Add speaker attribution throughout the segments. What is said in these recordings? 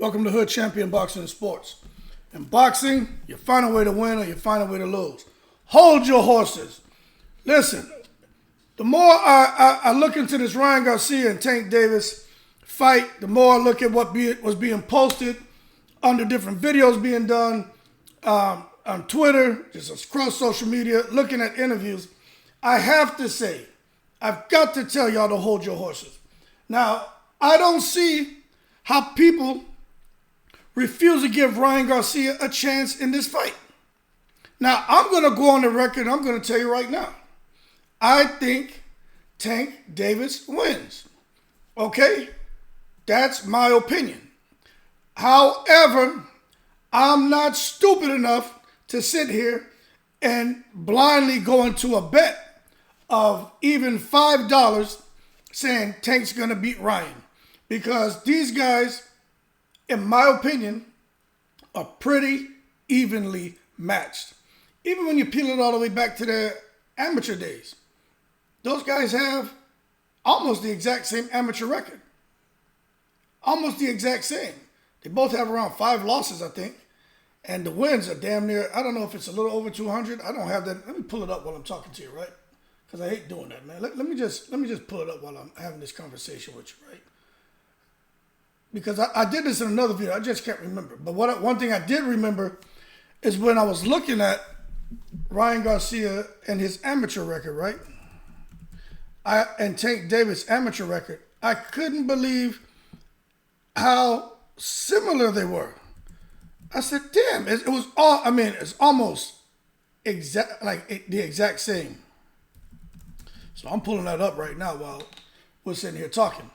Speaker 1: Welcome to Hood Champion Boxing and Sports. In boxing, you find a way to win or you find a way to lose. Hold your horses. Listen, the more I look into this Ryan Garcia and Tank Davis fight, the more I look at what was being posted under different videos being done on Twitter, just across social media, looking at interviews. I have to say, I've got to tell y'all to hold your horses. Now, I don't see how people refuse to give Ryan Garcia a chance in this fight. Now, I'm going to go on the record. I'm going to tell you right now. I think Tank Davis wins. Okay? That's my opinion. However, I'm not stupid enough to sit here and blindly go into a bet of even $5 saying Tank's going to beat Ryan. Because these guys, in my opinion, are pretty evenly matched. Even when you peel it all the way back to their amateur days, those guys have almost the exact same amateur record. Almost the exact same. They both have around 5 losses, I think. And the wins are damn near, I don't know if it's a little over 200. I don't have that. Let me pull it up while I'm talking to you, right? Because I hate doing that, man. Let me just pull it up while I'm having this conversation with you, right? Because I did this in another video. I just can't remember. But one thing I did remember is when I was looking at Ryan Garcia and his amateur record, right? And Tank Davis' amateur record. I couldn't believe how similar they were. I said, damn, it was all, I mean, it's almost the exact same. So I'm pulling that up right now while we're sitting here talking.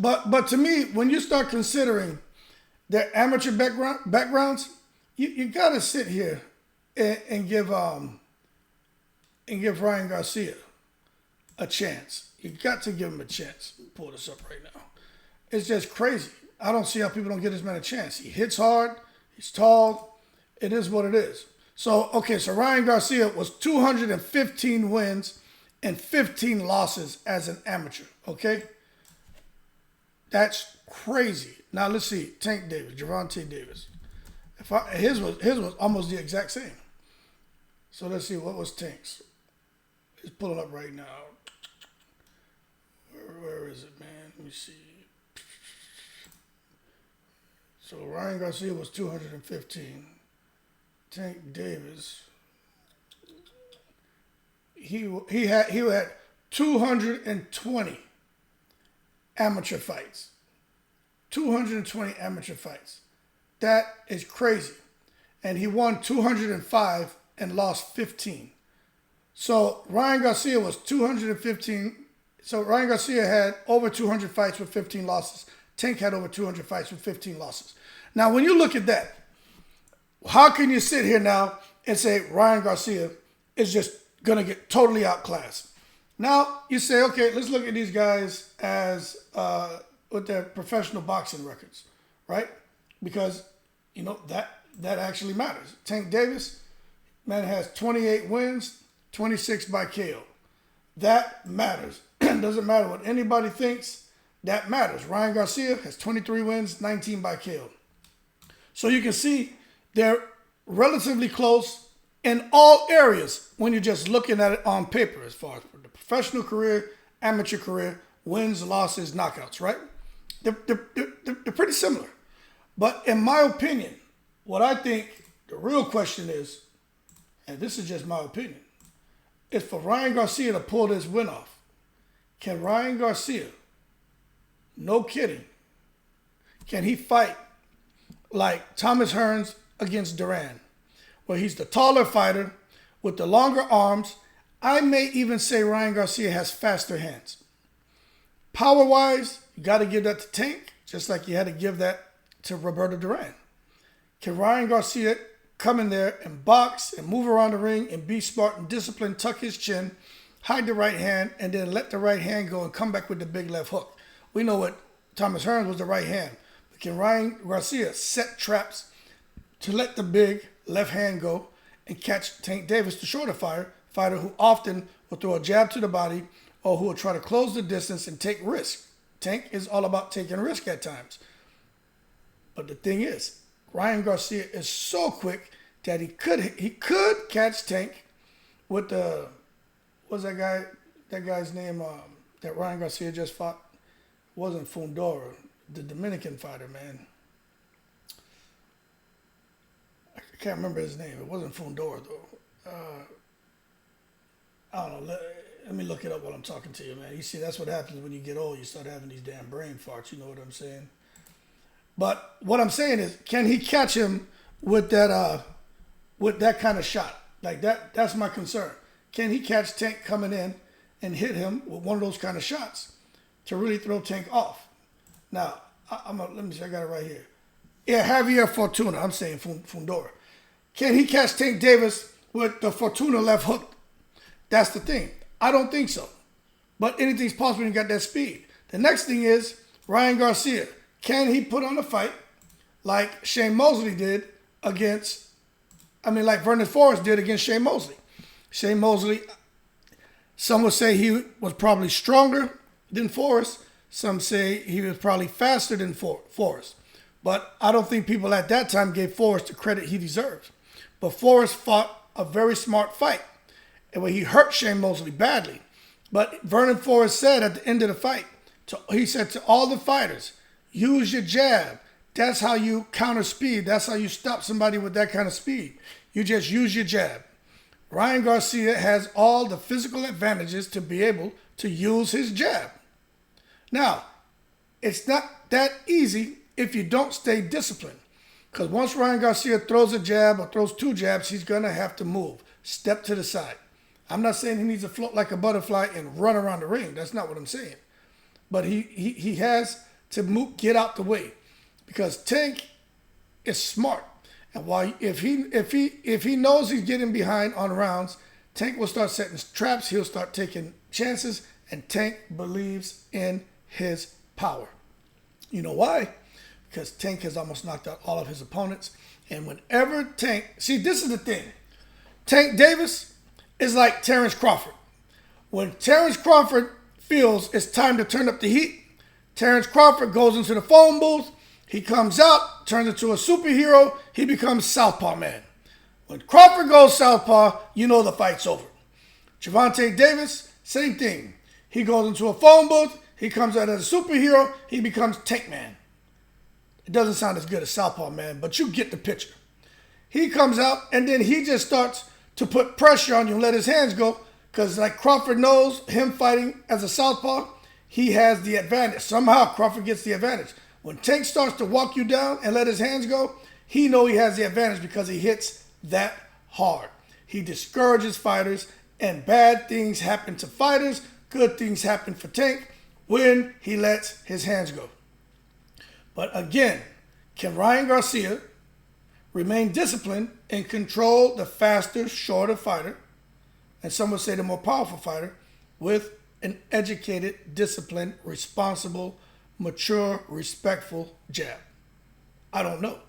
Speaker 1: But to me, when you start considering their amateur backgrounds, you got to sit here and give Ryan Garcia a chance. You got to give him a chance. Pull this up right now. It's just crazy. I don't see how people don't give this man a chance. He hits hard. He's tall. It is what it is. So Ryan Garcia was 215 wins and 15 losses as an amateur. Okay? That's crazy. Now let's see. Tank Davis, Gervonta Davis. His was almost the exact same. So let's see, what was Tank's? It's pulling up right now. Where is it, man? Let me see. So Ryan Garcia was 215. Tank Davis, he had 220 amateur fights. 220 amateur fights. That is crazy. And he won 205 and lost 15. So Ryan Garcia was 215. So Ryan Garcia had over 200 fights with 15 losses. Tank had over 200 fights with 15 losses. Now, when you look at that, how can you sit here now and say Ryan Garcia is just going to get totally outclassed? Now, you say, okay, let's look at these guys as with their professional boxing records, right? Because, you know, that actually matters. Tank Davis, man, has 28 wins, 26 by KO. That matters. Doesn't matter what anybody thinks. That matters. Ryan Garcia has 23 wins, 19 by KO. So you can see they're relatively close in all areas when you're just looking at it on paper as far as the professional career, amateur career, wins, losses, knockouts, right? They're pretty similar. But in my opinion, what I think the real question is, and this is just my opinion, is for Ryan Garcia to pull this win off. Can Ryan Garcia, no kidding, can he fight like Thomas Hearns against Duran, where he's the taller fighter with the longer arms? I may even say Ryan Garcia has faster hands. Power-wise, you got to give that to Tank, just like you had to give that to Roberto Duran. Can Ryan Garcia come in there and box and move around the ring and be smart and disciplined, tuck his chin, hide the right hand, and then let the right hand go and come back with the big left hook? We know what Thomas Hearns was, the right hand. But can Ryan Garcia set traps to let the big left hand go and catch Tank Davis, the shorter fighter who often will throw a jab to the body or who will try to close the distance and take risk. Tank is all about taking risk at times. But the thing is, Ryan Garcia is so quick that he could catch Tank with the, what's that guy's name that Ryan Garcia just fought? Wasn't Fundora, the Dominican fighter, man. I can't remember his name. It wasn't Fundora, though. I don't know. Let me look it up while I'm talking to you, man. You see, that's what happens when you get old. You start having these damn brain farts. You know what I'm saying? But what I'm saying is, can he catch him with that kind of shot? Like that's my concern. Can he catch Tank coming in and hit him with one of those kind of shots to really throw Tank off? Now, let me see. I got it right here. Yeah, Javier Fortuna. I'm saying Fundora. Can he catch Tank Davis with the Fortuna left hook? That's the thing. I don't think so. But anything's possible when you got that speed. The next thing is Ryan Garcia. Can he put on a fight like Shane Mosley did like Vernon Forrest did against Shane Mosley? Shane Mosley, some would say he was probably stronger than Forrest. Some say he was probably faster than Forrest. But I don't think people at that time gave Forrest the credit he deserves. But Forrest fought a very smart fight. And when he hurt Shane Mosley badly. But Vernon Forrest said at the end of the fight, he said to all the fighters, use your jab. That's how you counter speed. That's how you stop somebody with that kind of speed. You just use your jab. Ryan Garcia has all the physical advantages to be able to use his jab. Now, it's not that easy if you don't stay disciplined. Because once Ryan Garcia throws a jab or throws two jabs, he's going to have to move, step to the side. I'm not saying he needs to float like a butterfly and run around the ring. That's not what I'm saying. But he has to get out the way, because Tank is smart. And while if he knows he's getting behind on rounds, Tank will start setting traps. He'll start taking chances, and Tank believes in his power. You know why? Because Tank has almost knocked out all of his opponents. And whenever Tank, see, this is the thing. Tank Davis is like Terrence Crawford. When Terrence Crawford feels it's time to turn up the heat, Terrence Crawford goes into the phone booth. He comes out, turns into a superhero. He becomes Southpaw Man. When Crawford goes Southpaw, you know the fight's over. Gervonta Davis, same thing. He goes into a phone booth. He comes out as a superhero. He becomes Tank Man. It doesn't sound as good as Southpaw Man, but you get the picture. He comes out, and then he just starts to put pressure on you and let his hands go, because like Crawford knows, him fighting as a Southpaw, he has the advantage. Somehow Crawford gets the advantage. When Tank starts to walk you down and let his hands go, he knows he has the advantage because he hits that hard. He discourages fighters, and bad things happen to fighters. Good things happen for Tank when he lets his hands go. But again, can Ryan Garcia remain disciplined and control the faster, shorter fighter, and some would say the more powerful fighter, with an educated, disciplined, responsible, mature, respectful jab? I don't know.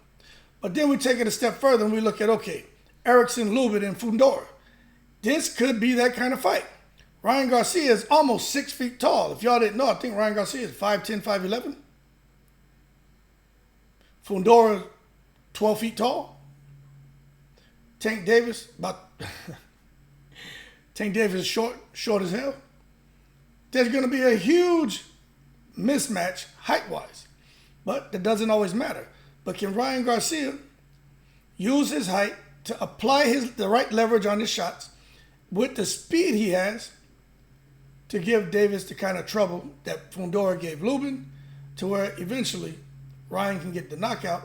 Speaker 1: But then we take it a step further and we look at, okay, Erickson, Lubin, and Fundora. This could be that kind of fight. Ryan Garcia is almost 6 feet tall. If y'all didn't know, I think Ryan Garcia is 5'10", 5'11". Fundora, 12 feet tall. Tank Davis, Tank Davis is short as hell. There's going to be a huge mismatch height-wise. But that doesn't always matter. But can Ryan Garcia use his height to apply the right leverage on his shots with the speed he has to give Davis the kind of trouble that Fundora gave Lubin, to where eventually Ryan can get the knockout,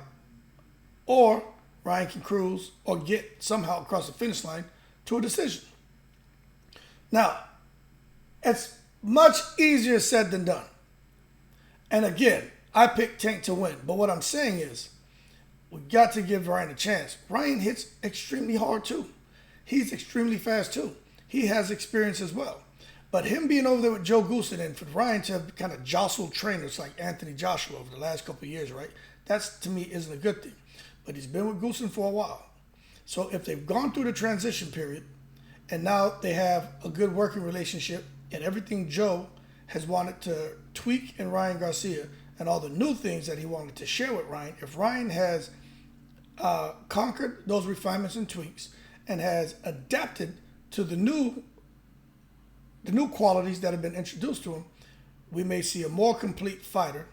Speaker 1: or Ryan can cruise or get somehow across the finish line to a decision. Now, it's much easier said than done. And again, I picked Tank to win. But what I'm saying is, we got to give Ryan a chance. Ryan hits extremely hard too. He's extremely fast too. He has experience as well. But him being over there with Joe Goosen, and for Ryan to have kind of jostled trainers like Anthony Joshua over the last couple of years, right? That's, to me, isn't a good thing. But he's been with Goosen for a while. So if they've gone through the transition period, and now they have a good working relationship, and everything Joe has wanted to tweak in Ryan Garcia and all the new things that he wanted to share with Ryan, if Ryan has conquered those refinements and tweaks and has adapted to the new qualities that have been introduced to him, we may see a more complete fighter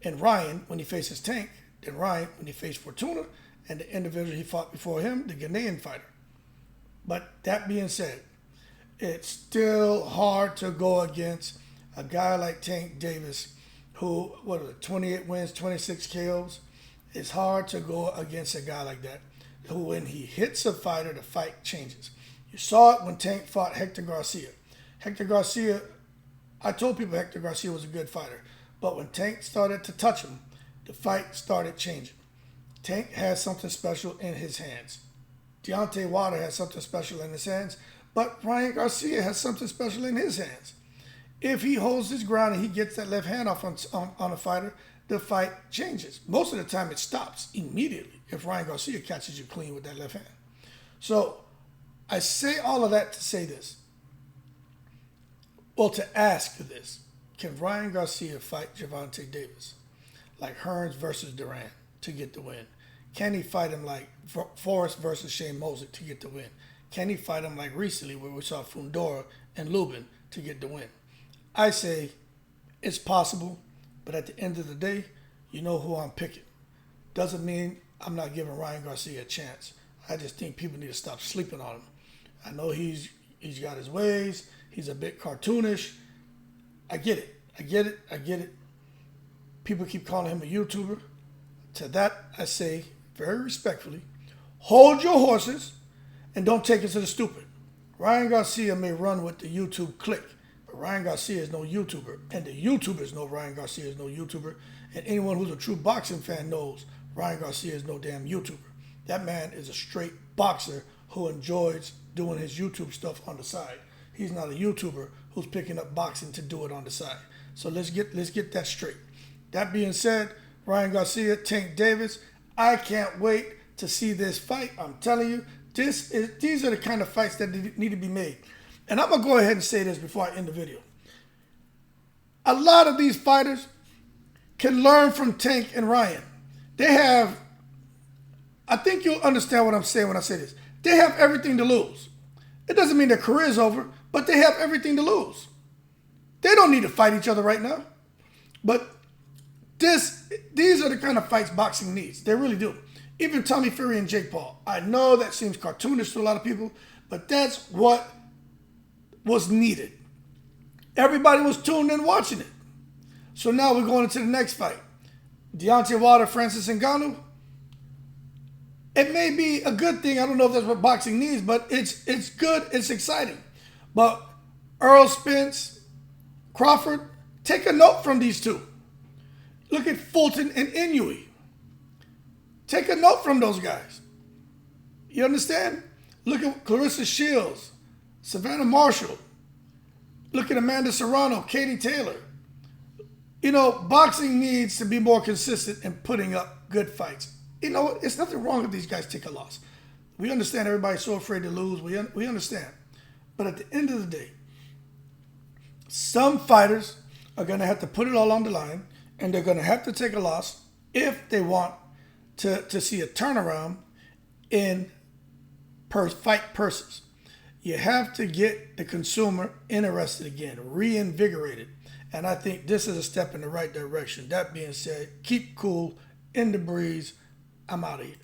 Speaker 1: in Ryan when he faces Tank than Ryan when he faced Fortuna and the individual he fought before him, the Ghanaian fighter. But that being said, it's still hard to go against a guy like Tank Davis, who, 28 wins, 26 KOs. It's hard to go against a guy like that, who when he hits a fighter, the fight changes. You saw it when Tank fought Hector Garcia. Hector Garcia, I told people Hector Garcia was a good fighter, but when Tank started to touch him, the fight started changing. Tank has something special in his hands. Deontay Wilder has something special in his hands, but Ryan Garcia has something special in his hands. If he holds his ground and he gets that left hand off on a fighter, the fight changes. Most of the time it stops immediately if Ryan Garcia catches you clean with that left hand. So I say all of that to say this. Well, to ask this, can Ryan Garcia fight Gervonta Davis like Hearns versus Duran to get the win? Can he fight him like Forrest versus Shane Mosley to get the win? Can he fight him like recently where we saw Fundora and Lubin to get the win? I say it's possible, but at the end of the day, you know who I'm picking. Doesn't mean I'm not giving Ryan Garcia a chance. I just think people need to stop sleeping on him. I know he's got his ways. He's a bit cartoonish. I get it. People keep calling him a YouTuber. To that, I say very respectfully, hold your horses and don't take it to the stupid. Ryan Garcia may run with the YouTube clique, but Ryan Garcia is no YouTuber, and the YouTubers know Ryan Garcia is no YouTuber, and anyone who's a true boxing fan knows Ryan Garcia is no damn YouTuber. That man is a straight boxer who enjoys doing his YouTube stuff on the side. He's not a YouTuber who's picking up boxing to do it on the side. So let's get that straight. That being said, Ryan Garcia, Tank Davis, I can't wait to see this fight. I'm telling you, these are the kind of fights that need to be made. And I'm going to go ahead and say this before I end the video. A lot of these fighters can learn from Tank and Ryan. They have, I think you'll understand what I'm saying when I say this. They have everything to lose. It doesn't mean their career's over, but they have everything to lose. They don't need to fight each other right now. But these are the kind of fights boxing needs. They really do. Even Tommy Fury and Jake Paul. I know that seems cartoonish to a lot of people, but that's what was needed. Everybody was tuned in watching it. So now we're going into the next fight. Deontay Wilder, Francis Ngannou. It may be a good thing. I don't know if that's what boxing needs, but it's good. It's exciting. But Earl Spence, Crawford, take a note from these two. Look at Fulton and Inoue. Take a note from those guys. You understand? Look at Clarissa Shields, Savannah Marshall. Look at Amanda Serrano, Katie Taylor. You know, boxing needs to be more consistent in putting up good fights. You know what? It's nothing wrong if these guys take a loss. We understand everybody's so afraid to lose. We understand. But at the end of the day, some fighters are going to have to put it all on the line, and they're going to have to take a loss if they want to see a turnaround in fight purses. You have to get the consumer interested again, reinvigorated. And I think this is a step in the right direction. That being said, keep cool, in the breeze. I'm out of here.